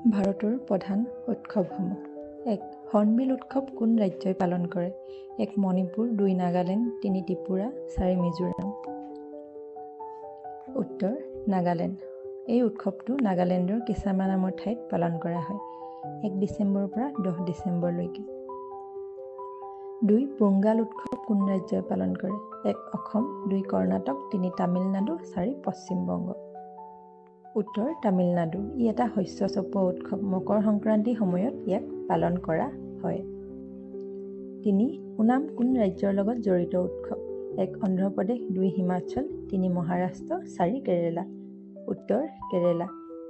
ভাৰতৰ প্ৰধান উৎসৱসমূহ। 1. হৰ্ণবিল উৎসৱ কোন ৰাজ্যই পালন কৰে? 1. মণিপুৰ, 2. নাগালেণ্ড, 3. ত্ৰিপুৰা, 4. মিজোৰাম। উত্তৰ: নাগালেণ্ড। এই উৎসৱটো নাগালেণ্ডৰ কিছামা নামৰ ঠাইত পালন কৰা হয় 1 ডিচেম্বৰৰ পৰা 10 ডিচেম্বৰলৈকে। 2. পোংগাল উৎসৱ কোন ৰাজ্যই পালন কৰে? 1. অসম, 2. কৰ্ণাটক, 3. তামিলনাডু, 4. পশ্চিম বংগ। উত্তৰ: তামিলনাডু। ই এটা শস্য চপোৱা উৎসৱ। মকৰ সংক্ৰান্তিৰ সময়ত ইয়াক পালন কৰা হয়। 3. ওনাম কোন ৰাজ্যৰ লগত জড়িত উৎসৱ? 1. অন্ধ্ৰপ্ৰদেশ, 2. হিমাচল, 3. মহাৰাষ্ট্ৰ, 4. কেৰেলা। উত্তৰ: কেৰেলা।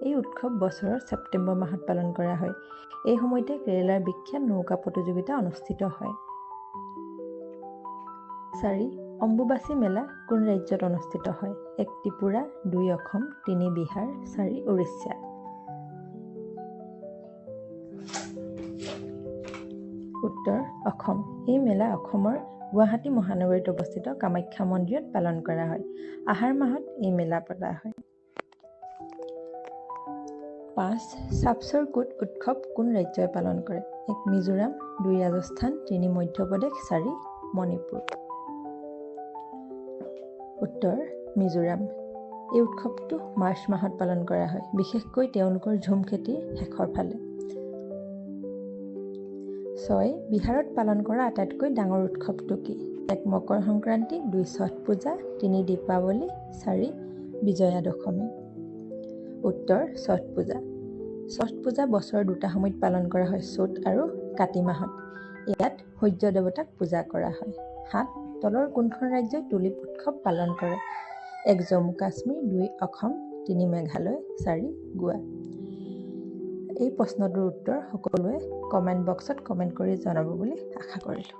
এই উৎসৱ বছৰৰ ছেপ্টেম্বৰ মাহত পালন কৰা হয়। এই সময়তে কেৰেলাৰ বিখ্যাত নৌকা প্ৰতিযোগিতা অনুষ্ঠিত হয়। 4. অম্বুবাচী মেলা কোন ৰাজ্যত অনুষ্ঠিত হয়? 1. ত্ৰিপুৰা, 2. অসম, 3. বিহাৰ, 4. উৰিষ্যা। উত্তৰ: অসম। এই মেলা অসমৰ গুৱাহাটী মহানগৰীত অৱস্থিত কামাখ্যা মন্দিৰত পালন কৰা হয়। আহাৰ মাহত এই মেলা পতা হয়। 5. সাপচৰ কুট উৎসৱ কোন ৰাজ্যই পালন কৰে? 1. মিজোৰাম, 2. ৰাজস্থান, 3. মধ্যপ্ৰদেশ, 4. মণিপুৰ। উত্তৰ: মিজোৰাম। এই উৎসৱটো মাৰ্চ মাহত পালন কৰা হয়, বিশেষকৈ তেওঁলোকৰ ঝুম খেতিৰ শেষৰ ফালে। 6. বিহাৰত পালন কৰা আটাইতকৈ ডাঙৰ উৎসৱটো কি? 1. মকৰ সংক্ৰান্তি, 2. ছঠ পূজা, 3. দীপাৱলী, 4. বিজয়া দশমী। উত্তৰ: ছঠ পূজা। ছঠ পূজা বছৰৰ দুটা সময়ত পালন কৰা হয়, চ'ত আৰু কাতি মাহত। ইয়াত সূৰ্য দেৱতাক পূজা কৰা হয়। 7. তলৰ কোনখন ৰাজ্যই টুলিপ উৎসৱ পালন কৰে? 1. জম্মু কাশ্মীৰ, 2. অসম, 3. মেঘালয়, 4. গোৱা। এই প্ৰশ্নটোৰ উত্তৰ সকলোৱে কমেণ্ট বক্সত কমেণ্ট কৰি জনাব বুলি আশা কৰিলোঁ।